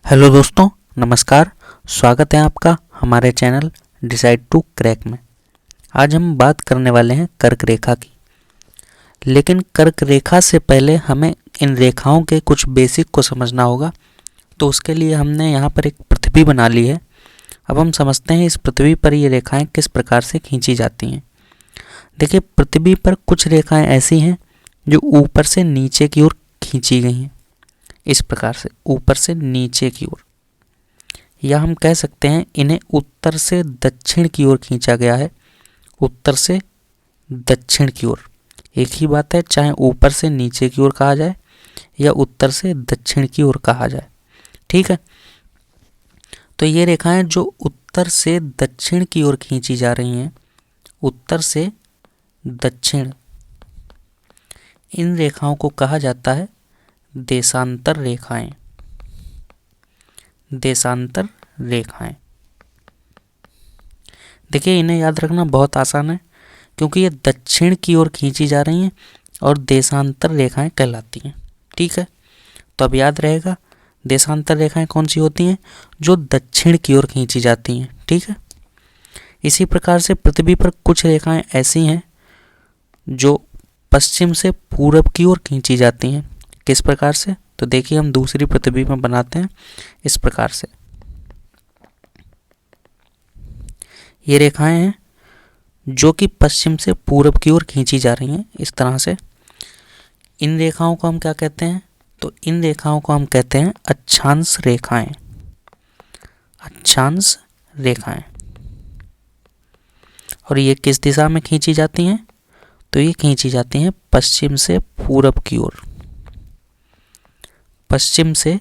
Hello दोस्तों, नमस्कार। स्वागत है आपका हमारे चैनल डिसाइड टू क्रैक में। आज हम बात करने वाले हैं कर्क रेखा की। लेकिन कर्क रेखा से पहले हमें इन रेखाओं के कुछ बेसिक को समझना होगा। तो उसके लिए हमने यहाँ पर एक पृथ्वी बना ली है। अब हम समझते हैं इस पृथ्वी पर ये रेखाएं किस प्रकार से खींची जाती हैं। देखिए, पृथ्वी पर कुछ रेखाएं ऐसी हैं जो ऊपर से नीचे की ओर खींची गई हैं, इस प्रकार से ऊपर से नीचे की ओर, या हम कह सकते हैं इन्हें उत्तर से दक्षिण की ओर खींचा गया है। उत्तर से दक्षिण की ओर एक ही बात है, चाहे ऊपर से नीचे की ओर कहा जाए या उत्तर से दक्षिण की ओर कहा जाए। ठीक है, तो ये रेखाएं जो उत्तर से दक्षिण की ओर खींची जा रही हैं, उत्तर से दक्षिण, इन रेखाओं को कहा जाता है देशांतर रेखाएं। देशांतर रेखाएं, देखिए इन्हें याद रखना बहुत आसान है क्योंकि ये दक्षिण की ओर खींची जा रही हैं और देशांतर रेखाएं कहलाती हैं। ठीक है, तो अब याद रहेगा देशांतर रेखाएं कौन सी होती हैं, जो दक्षिण की ओर खींची जाती हैं। ठीक है, इसी प्रकार से पृथ्वी पर कुछ रेखाएं ऐसी हैं जो पश्चिम से पूरब की ओर खींची जाती हैं। किस प्रकार से, तो देखिए हम दूसरी पृथ्वी में बनाते हैं इस प्रकार से। ये रेखाएं हैं जो कि पश्चिम से पूरब की ओर खींची जा रही हैं, इस तरह से। इन रेखाओं को हम क्या कहते हैं, तो इन रेखाओं को हम कहते हैं अक्षांश रेखाएं। अक्षांश रेखाएं। और ये किस दिशा में खींची जाती हैं, तो ये खींची जाती हैं पश्चिम से पूरब की ओर। पश्चिम से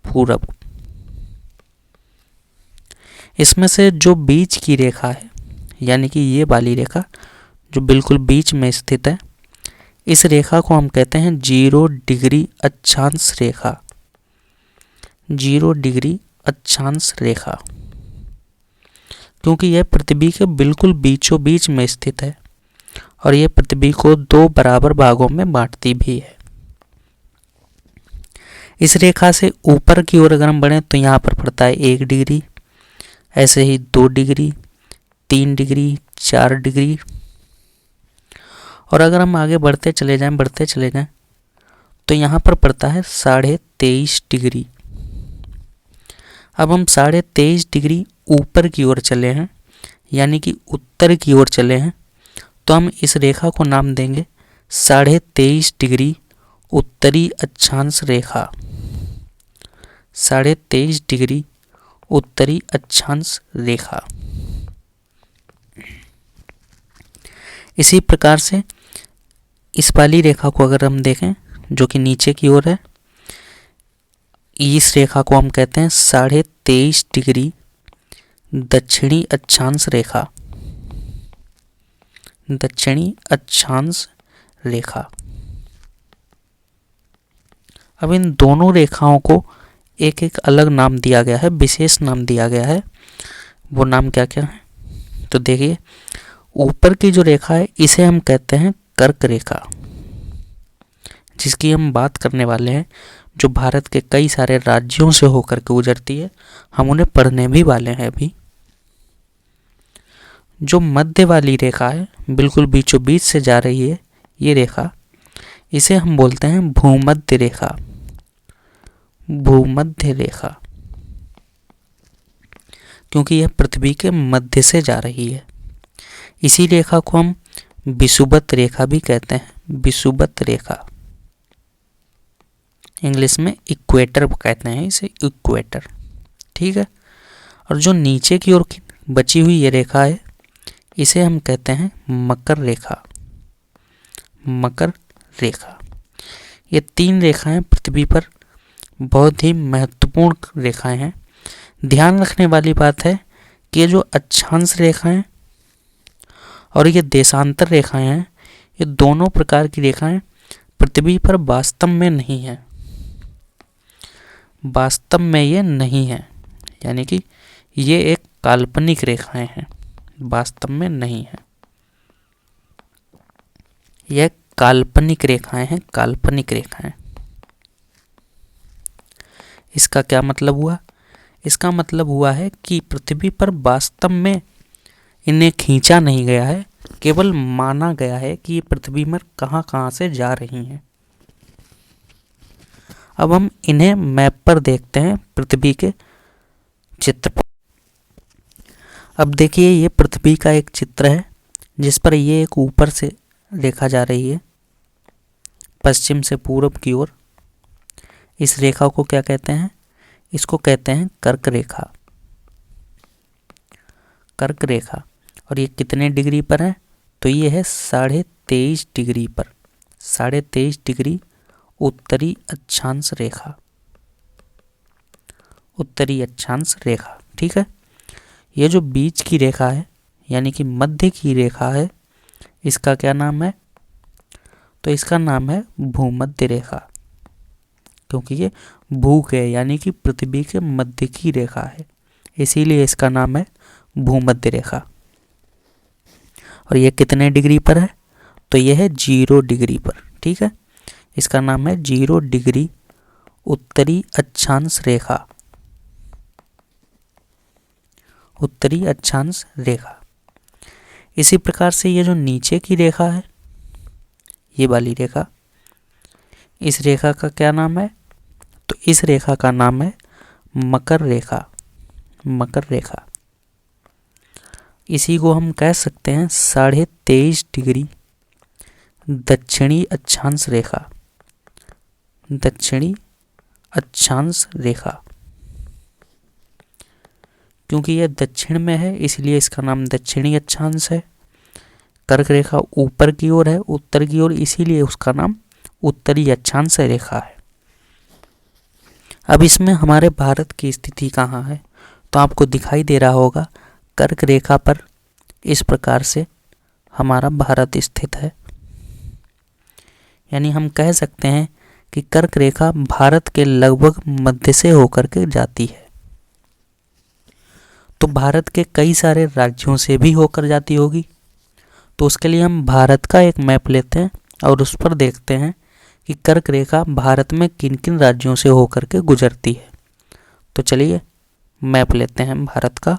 पूरब। इसमें से जो बीच की रेखा है, यानी कि ये वाली रेखा जो बिल्कुल बीच में स्थित है, इस रेखा को हम कहते हैं 0 डिग्री अक्षांश रेखा। 0 डिग्री अक्षांश रेखा, क्योंकि यह पृथ्वी के बिल्कुल बीचों बीच में स्थित है और यह पृथ्वी को 2 बराबर भागों में बांटती भी है। इस रेखा से ऊपर की ओर अगर हम बढ़ें तो यहाँ पर पड़ता है 1 डिग्री, ऐसे ही 2 डिग्री, 3 डिग्री, 4 डिग्री, और अगर हम आगे बढ़ते चले जाएं तो यहाँ पर पड़ता है 23.5 डिग्री। अब हम 23.5 डिग्री ऊपर की ओर चले हैं, यानी कि उत्तर की ओर चले हैं, तो हम इस रेखा को नाम देंगे 23.5 डिग्री उत्तरी अक्षांश रेखा। 23.5 डिग्री उत्तरी अक्षांश रेखा। इसी प्रकार से इस वाली रेखा को अगर हम देखें जो कि नीचे की ओर है, इस रेखा को हम कहते हैं 23.5 डिग्री दक्षिणी अक्षांश रेखा। दक्षिणी अक्षांश रेखा। अब इन दोनों रेखाओं को एक एक अलग नाम दिया गया है, विशेष नाम दिया गया है। वो नाम क्या क्या है, तो देखिए ऊपर की जो रेखा है इसे हम कहते हैं कर्क रेखा, जिसकी हम बात करने वाले हैं, जो भारत के कई सारे राज्यों से होकर के गुजरती है। हम उन्हें पढ़ने भी वाले हैं अभी। जो मध्य वाली रेखा है, बिल्कुल बीचों बीच से जा रही है ये रेखा, इसे हम बोलते हैं भूमध्य रेखा। भूमध्य रेखा, क्योंकि यह पृथ्वी के मध्य से जा रही है। इसी रेखा को हम विषुवत रेखा भी कहते हैं। विषुवत रेखा, इंग्लिश में इक्वेटर कहते हैं इसे, इक्वेटर। ठीक है, और जो नीचे की ओर बची हुई ये रेखा है, इसे हम कहते हैं मकर रेखा। मकर रेखा। ये 3 रेखाएं पृथ्वी पर बहुत ही महत्वपूर्ण रेखाएं हैं। ध्यान रखने वाली बात है कि ये जो अक्षांश रेखाएं और ये देशांतर रेखाएं हैं, ये दोनों प्रकार की रेखाएं पृथ्वी पर वास्तव में नहीं हैं। वास्तव में ये नहीं है, यानी कि ये एक काल्पनिक रेखाएं हैं, वास्तव में नहीं है। यह काल्पनिक रेखाएं हैं, काल्पनिक रेखाएं। इसका क्या मतलब हुआ इसका मतलब हुआ है कि पृथ्वी पर वास्तव में इन्हें खींचा नहीं गया है, केवल माना गया है कि ये पृथ्वी पर कहाँ कहाँ से जा रही हैं। अब हम इन्हें मैप पर देखते हैं, पृथ्वी के चित्र पर। अब देखिए, ये पृथ्वी का एक चित्र है जिस पर ये एक ऊपर से रेखा जा रही है, पश्चिम से पूर्व की ओर। इस रेखा को क्या कहते हैं? इसको कहते हैं कर्क रेखा। कर्क रेखा। और ये कितने डिग्री पर है? तो ये है 23.5 डिग्री पर, 23.5 डिग्री उत्तरी अक्षांश रेखा। उत्तरी अक्षांश रेखा, ठीक है। ये जो बीच की रेखा है, यानी कि मध्य की रेखा है, इसका क्या नाम है? तो इसका नाम है भूमध्य रेखा, क्योंकि ये भू के यानी कि पृथ्वी के मध्य की रेखा है, इसीलिए इसका नाम है भूमध्य रेखा। और ये कितने डिग्री पर है? तो ये है 0 डिग्री पर, ठीक है। इसका नाम है 0 डिग्री उत्तरी अक्षांश रेखा। उत्तरी अक्षांश रेखा। इसी प्रकार से ये जो नीचे की रेखा है, ये वाली रेखा, इस रेखा का क्या नाम है? तो इस रेखा का नाम है मकर रेखा। मकर रेखा। इसी को हम कह सकते हैं 23.5 डिग्री दक्षिणी अक्षांश रेखा। दक्षिणी अक्षांश रेखा। क्योंकि यह दक्षिण में है इसलिए इसका नाम दक्षिणी अक्षांश है। कर्क रेखा ऊपर की ओर है, उत्तर की ओर, इसीलिए उसका नाम उत्तरी अक्षांश रेखा है। अब इसमें हमारे भारत की स्थिति कहाँ है? तो आपको दिखाई दे रहा होगा, कर्क रेखा पर इस प्रकार से हमारा भारत स्थित है। यानी हम कह सकते हैं कि कर्क रेखा भारत के लगभग मध्य से होकर के जाती है। तो भारत के कई सारे राज्यों से भी होकर जाती होगी। तो उसके लिए हम भारत का एक मैप लेते हैं और उस पर देखते हैं कि कर्क रेखा भारत में किन किन राज्यों से होकर के गुजरती है। तो चलिए मैप लेते हैं भारत का।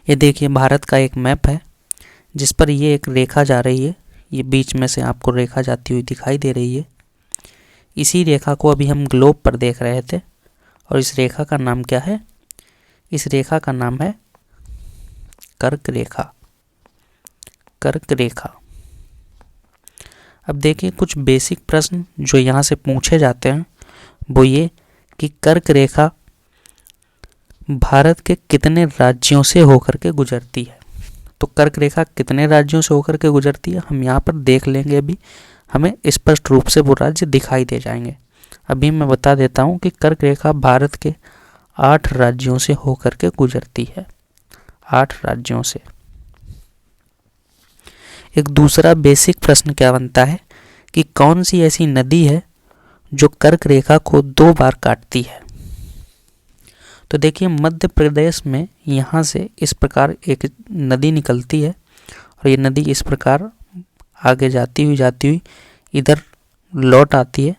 ये देखिए भारत का एक मैप है जिस पर ये एक रेखा जा रही है। ये बीच में से आपको रेखा जाती हुई दिखाई दे रही है। इसी रेखा को अभी हम ग्लोब पर देख रहे थे और इस रेखा का नाम क्या है? इस रेखा का नाम है कर्क रेखा। कर्क रेखा। अब देखिए कुछ बेसिक प्रश्न जो यहाँ से पूछे जाते हैं वो ये कि कर्क रेखा भारत के कितने राज्यों से होकर के गुजरती है। तो कर्क रेखा कितने राज्यों से होकर के गुजरती है हम यहाँ पर देख लेंगे। अभी हमें स्पष्ट रूप से वो राज्य दिखाई दे जाएंगे। अभी मैं बता देता हूँ कि कर्क रेखा भारत के 8 राज्यों से होकर के गुजरती है। 8 राज्यों से। एक दूसरा बेसिक प्रश्न क्या बनता है कि कौन सी ऐसी नदी है जो कर्क रेखा को 2 बार काटती है। तो देखिए मध्य प्रदेश में यहाँ से इस प्रकार एक नदी निकलती है और ये नदी इस प्रकार आगे जाती हुई इधर लौट आती है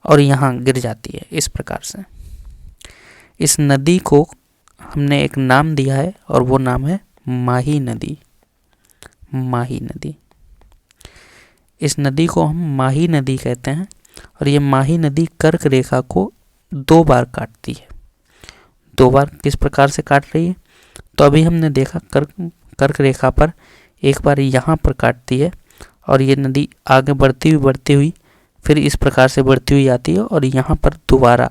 और यहाँ गिर जाती है इस प्रकार से। इस नदी को हमने एक नाम दिया है और वो नाम है माही नदी। माही नदी। इस नदी को हम माही नदी कहते हैं और ये माही नदी कर्क रेखा को 2 बार काटती है। 2 बार किस प्रकार से काट रही है? तो अभी हमने देखा कर्क रेखा पर एक बार यहाँ पर काटती है और ये नदी आगे बढ़ती हुई फिर इस प्रकार से बढ़ती हुई आती है और यहाँ पर दोबारा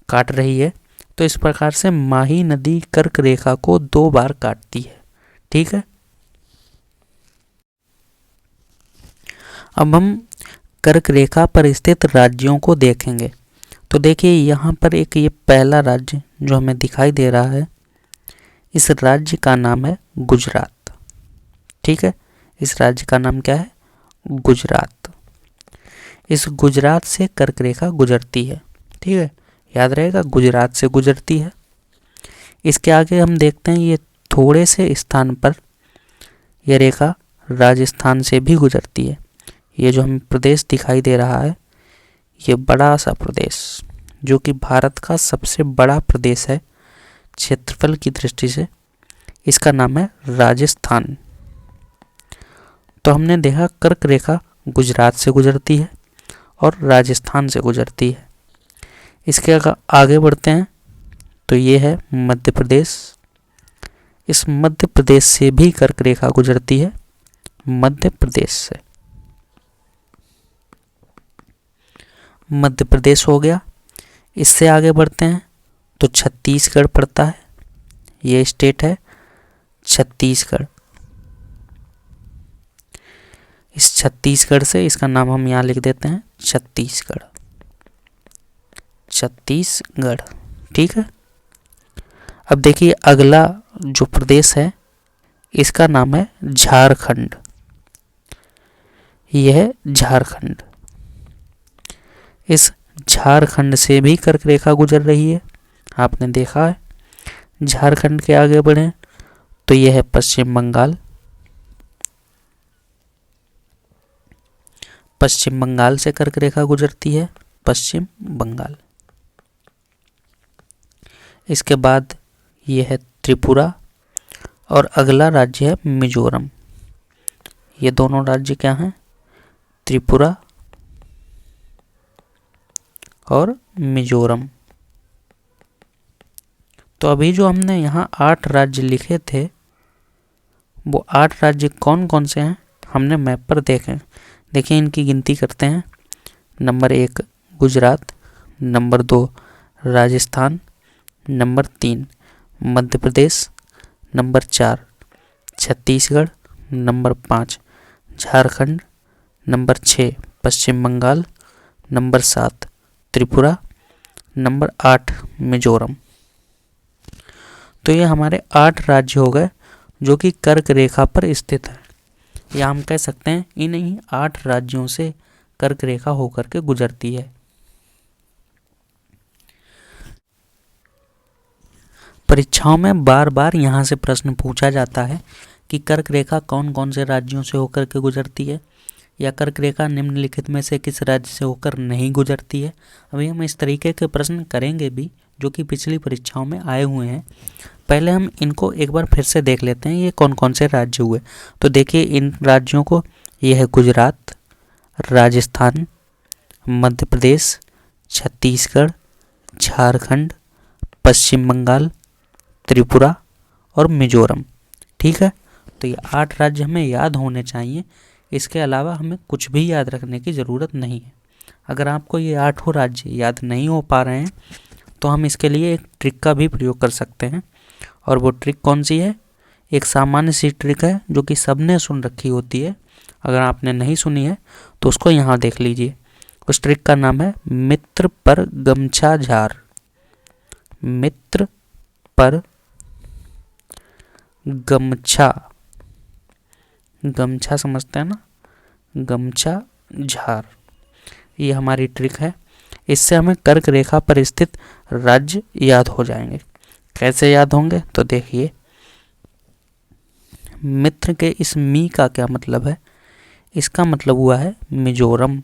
काट रही है। तो इस प्रकार से माही नदी कर्क रेखा को 2 बार काटती है। ठीक है। अब हम कर्क रेखा पर स्थित राज्यों को देखेंगे। तो देखिए यहाँ पर एक ये पहला राज्य जो हमें दिखाई दे रहा है, इस राज्य का नाम है गुजरात। ठीक है। इस राज्य का नाम क्या है? गुजरात। इस गुजरात से कर्क रेखा गुजरती है। ठीक है, याद रहेगा गुजरात से गुजरती है। इसके आगे हम देखते हैं ये थोड़े से स्थान पर यह रेखा राजस्थान से भी गुजरती है। ये जो हमें प्रदेश दिखाई दे रहा है ये बड़ा सा प्रदेश जो कि भारत का सबसे बड़ा प्रदेश है क्षेत्रफल की दृष्टि से, इसका नाम है राजस्थान। तो हमने देखा कर्क रेखा गुजरात से गुजरती है और राजस्थान से गुजरती है। इसके अगर आगे बढ़ते हैं तो ये है मध्य प्रदेश। इस मध्य प्रदेश से भी कर्क रेखा गुजरती है, मध्य प्रदेश से। मध्य प्रदेश हो गया। इससे आगे बढ़ते हैं तो छत्तीसगढ़ पड़ता है। ये स्टेट है छत्तीसगढ़। इस छत्तीसगढ़ से इसका नाम हम यहाँ लिख देते हैं छत्तीसगढ़, छत्तीसगढ़। ठीक है। अब देखिए अगला जो प्रदेश है इसका नाम है झारखंड। यह है झारखंड। इस झारखंड से भी कर्क रेखा गुजर रही है, आपने देखा है। झारखंड के आगे बढ़े तो यह है पश्चिम बंगाल। पश्चिम बंगाल से कर्क रेखा गुजरती है, पश्चिम बंगाल। इसके बाद यह है त्रिपुरा और अगला राज्य है मिजोरम। ये दोनों राज्य क्या हैं? त्रिपुरा और मिजोरम। तो अभी जो हमने यहाँ 8 राज्य लिखे थे वो 8 राज्य कौन कौन से हैं हमने मैप पर देखे। देखिए इनकी गिनती करते हैं। Number 1 Gujarat, number 2 Rajasthan, number 3 Madhya Pradesh, number 4 Chhattisgarh, number 5 Jharkhand, number 6 Paschim Bengal, number 7 Tripura, number 8 Mizoram. तो ये हमारे 8 राज्य हो गए जो कि कर्क रेखा पर स्थित है, या हम कह सकते हैं इन्हीं 8 राज्यों से कर्क रेखा होकर के गुजरती है। परीक्षाओं में बार बार यहाँ से प्रश्न पूछा जाता है कि कर्क रेखा कौन कौन से राज्यों से होकर के गुजरती है, या कर्क रेखा निम्नलिखित में से किस राज्य से होकर नहीं गुजरती है। अभी हम इस तरीके के प्रश्न करेंगे भी जो कि पिछली परीक्षाओं में आए हुए हैं। पहले हम इनको एक बार फिर से देख लेते हैं ये कौन कौन से राज्य हुए। तो देखिए इन राज्यों को, ये है गुजरात, राजस्थान, मध्य प्रदेश, छत्तीसगढ़, झारखंड, पश्चिम बंगाल, त्रिपुरा और मिजोरम। ठीक है। तो ये 8 राज्य हमें याद होने चाहिए। इसके अलावा हमें कुछ भी याद रखने की ज़रूरत नहीं है। अगर आपको ये 8 राज्य याद नहीं हो पा रहे हैं तो हम इसके लिए एक ट्रिक का भी प्रयोग कर सकते हैं। और वो ट्रिक कौन सी है? एक सामान्य सी ट्रिक है जो कि सबने सुन रखी होती है। अगर आपने नहीं सुनी है तो उसको यहाँ देख लीजिए। उस ट्रिक का नाम है मित्र पर गमछा झार। मित्र पर गमछा, गमछा समझते हैं ना, गमछा झार। ये हमारी ट्रिक है। इससे हमें कर्क रेखा पर स्थित राज्य याद हो जाएंगे। कैसे याद होंगे? तो देखिए मित्र के इस मी का क्या मतलब है? इसका मतलब हुआ है मिजोरम।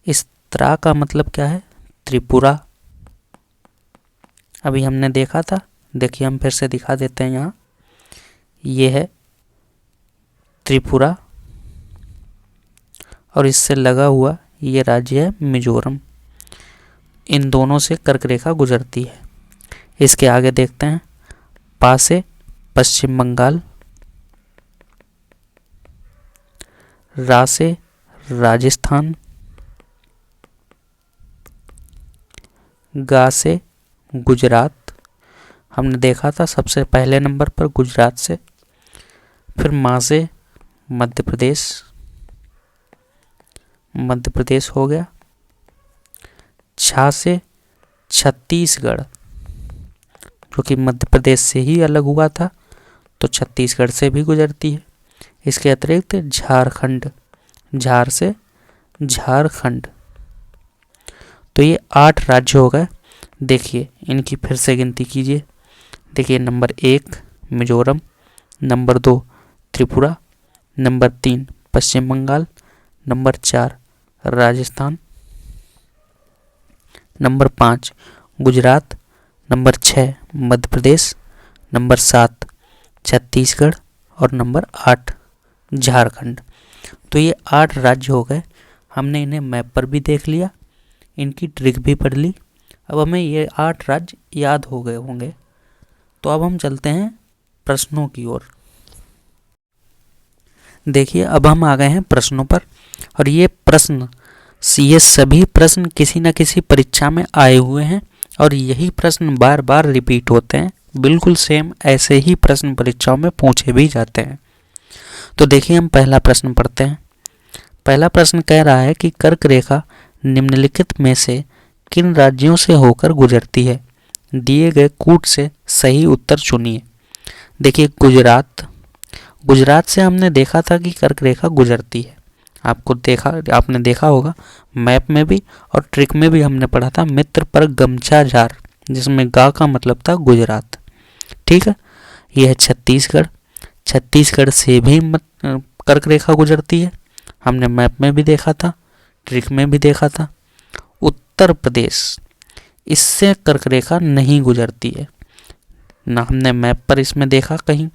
इस त्रा का मतलब क्या है? त्रिपुरा। अभी हमने देखा था, देखिए हम फिर से दिखा देते हैं। यहाँ ये है त्रिपुरा और इससे लगा हुआ ये राज्य है मिजोरम। इन दोनों से कर्क रेखा गुजरती है। इसके आगे देखते हैं। पा से पश्चिम बंगाल, रा से राजस्थान, गा से गुजरात। हमने देखा था सबसे पहले नंबर पर गुजरात से। फिर मा से मध्य प्रदेश, मध्य प्रदेश हो गया। छा से छत्तीसगढ़, जो कि मध्य प्रदेश से ही अलग हुआ था, तो छत्तीसगढ़ से भी गुजरती है। इसके अतिरिक्त झारखंड, झार से झारखंड। तो ये 8 राज्य हो गए। देखिए इनकी फिर से गिनती कीजिए। देखिए number 1 Mizoram, number 2 Tripura, number 3 Paschim Bengal, number 4 Rajasthan, number 5 Gujarat, number 6 Madhya Pradesh, number 7 Chhattisgarh और नंबर 8 झारखंड। तो ये 8 राज्य हो गए। हमने इन्हें मैप पर भी देख लिया, इनकी ट्रिक भी पढ़ ली। अब हमें ये 8 राज्य याद हो गए होंगे। तो अब हम चलते हैं प्रश्नों की ओर। देखिए अब हम आ गए हैं प्रश्नों पर, और ये प्रश्न ये सभी प्रश्न किसी न किसी परीक्षा में आए हुए हैं और यही प्रश्न बार बार रिपीट होते हैं। बिल्कुल सेम ऐसे ही प्रश्न परीक्षाओं में पूछे भी जाते हैं। तो देखिए हम पहला प्रश्न पढ़ते हैं। पहला प्रश्न कह रहा है कि कर्क रेखा निम्नलिखित में से किन राज्यों से होकर गुजरती है? दिए गए कूट से सही उत्तर चुनिए। देखिए गुजरात से हमने देखा था कि कर्क रेखा गुजरती है। आपने देखा होगा मैप में भी और ट्रिक में भी हमने पढ़ा था, मित्र पर गमछा झार, जिसमें गा का मतलब था गुजरात। ठीक है, यह है छत्तीसगढ़ से भी कर्क रेखा गुजरती है, हमने मैप में भी देखा था, ट्रिक में भी देखा था। उत्तर प्रदेश, इससे कर्क रेखा नहीं गुजरती है, ना हमने मैप पर इसमें देखा कहीं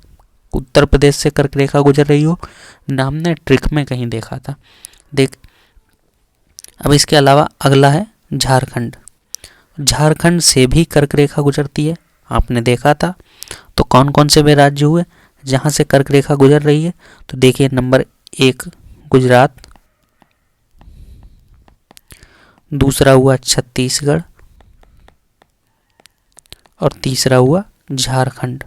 उत्तर प्रदेश से कर्क रेखा गुजर रही हो, ना हमने ट्रिक में कहीं देखा था। अब इसके अलावा अगला है झारखंड से भी कर्क रेखा गुजरती है, आपने देखा था। तो कौन कौन से वे राज्य हुए जहां से कर्क रेखा गुजर रही है? तो देखिए नंबर 1 गुजरात, दूसरा हुआ छत्तीसगढ़ और तीसरा हुआ झारखंड।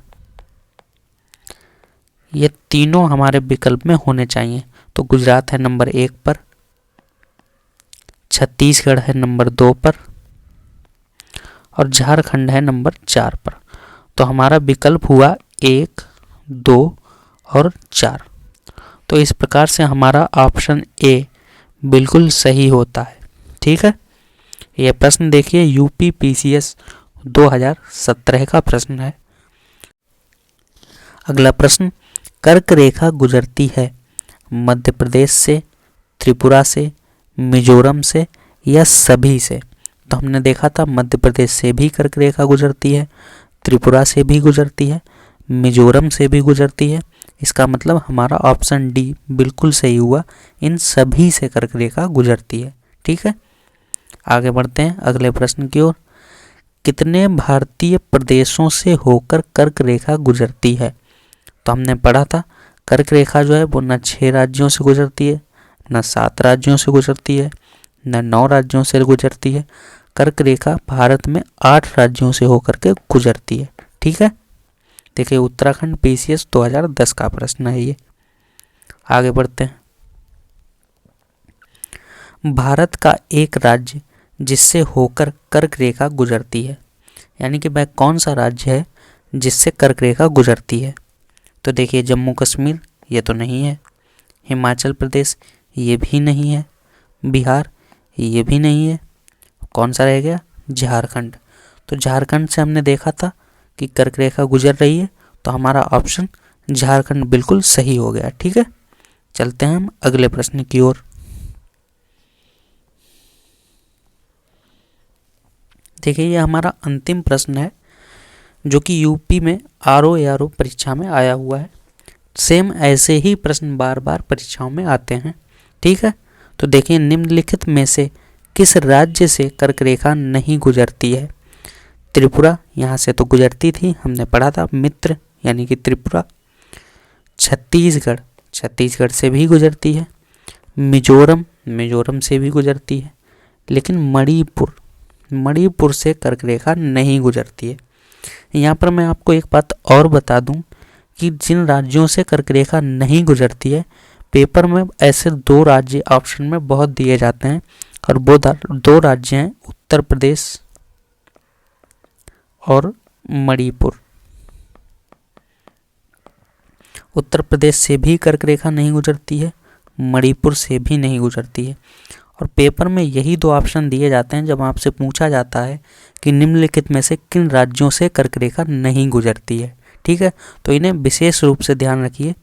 ये तीनों हमारे विकल्प में होने चाहिए। तो गुजरात है नंबर 1 पर, छत्तीसगढ़ है नंबर 2 पर और झारखंड है नंबर 4 पर। तो हमारा विकल्प हुआ 1, 2 और 4। तो इस प्रकार से हमारा ऑप्शन ए बिल्कुल सही होता है। ठीक है, यह प्रश्न देखिए यूपी पीसीएस 2017 का प्रश्न है। अगला प्रश्न, कर्क रेखा गुजरती है मध्य प्रदेश से, त्रिपुरा से, मिजोरम से या सभी से? तो हमने देखा था मध्य प्रदेश से भी कर्क रेखा गुजरती है, त्रिपुरा से भी गुजरती है, मिजोरम से भी गुजरती है। इसका मतलब हमारा ऑप्शन डी बिल्कुल सही हुआ, इन सभी से कर्क रेखा गुजरती है। ठीक है, आगे बढ़ते हैं अगले प्रश्न की ओर। कितने भारतीय प्रदेशों से होकर कर्क रेखा गुजरती है? तो हमने पढ़ा था कर्क रेखा जो है वो न 6 राज्यों से गुजरती है, न 7 राज्यों से गुजरती है, न 9 राज्यों से गुजरती है। कर्क रेखा भारत में 8 राज्यों से होकर के गुजरती है। ठीक है, देखिए उत्तराखंड पीसीएस 2010 का प्रश्न है ये। आगे बढ़ते हैं। भारत का एक राज्य जिससे होकर कर्क रेखा गुजरती है, यानी कि वह कौन सा राज्य है जिससे कर्क रेखा गुजरती है? तो देखिए जम्मू कश्मीर ये तो नहीं है, हिमाचल प्रदेश ये भी नहीं है, बिहार ये भी नहीं है, कौन सा रह गया? झारखंड। तो झारखंड से हमने देखा था कि कर्क रेखा गुजर रही है, तो हमारा ऑप्शन झारखंड बिल्कुल सही हो गया। ठीक है, चलते हैं हम अगले प्रश्न की ओर। देखिए ये हमारा अंतिम प्रश्न है जो कि यूपी में आरओ परीक्षा में आया हुआ है। सेम ऐसे ही प्रश्न बार बार परीक्षाओं में आते हैं। ठीक है, तो देखिए निम्नलिखित में से किस राज्य से कर्क रेखा नहीं गुजरती है? त्रिपुरा यहाँ से तो गुजरती थी, हमने पढ़ा था, मित्र यानी कि त्रिपुरा। छत्तीसगढ़ से भी गुजरती है, मिजोरम से भी गुजरती है, लेकिन मणिपुर से कर्क रेखा नहीं गुजरती है। यहाँ पर मैं आपको एक बात और बता दूं कि जिन राज्यों से कर्क रेखा नहीं गुजरती है, पेपर में ऐसे 2 राज्य ऑप्शन में बहुत दिए जाते हैं और वो 2 राज्य हैं उत्तर प्रदेश और मणिपुर। उत्तर प्रदेश से भी कर्क रेखा नहीं गुजरती है, मणिपुर से भी नहीं गुजरती है। और पेपर में यही 2 ऑप्शन दिए जाते हैं जब आपसे पूछा जाता है कि निम्नलिखित में से किन राज्यों से कर्क रेखा नहीं गुजरती है। ठीक है, तो इन्हें विशेष रूप से ध्यान रखिए।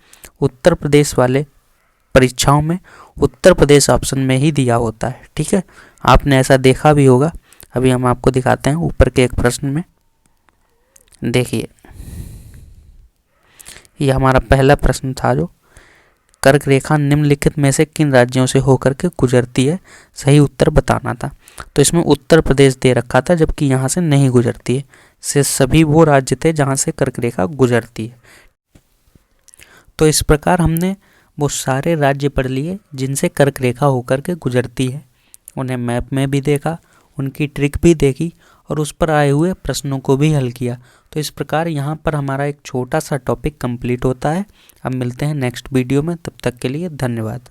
उत्तर प्रदेश वाले परीक्षाओं में उत्तर प्रदेश ऑप्शन में ही दिया होता है। ठीक है, आपने ऐसा देखा भी होगा। अभी हम आपको दिखाते हैं ऊपर के एक प्रश्न में। देखिए, ये हमारा पहला प्रश्न था जो कर्क रेखा निम्नलिखित में से किन राज्यों से होकर के गुजरती है, सही उत्तर बताना था। तो इसमें उत्तर प्रदेश दे रखा था, जबकि यहाँ से नहीं गुजरती है। से सभी वो राज्य थे जहाँ से कर्क रेखा गुजरती है। तो इस प्रकार हमने वो सारे राज्य पढ़ लिए जिनसे कर्क रेखा होकर के गुजरती है, उन्हें मैप में भी देखा, उनकी ट्रिक भी देखी और उस पर आए हुए प्रश्नों को भी हल किया। तो इस प्रकार यहाँ पर हमारा एक छोटा सा टॉपिक कंप्लीट होता है। अब मिलते हैं नेक्स्ट वीडियो में, तब तक के लिए धन्यवाद।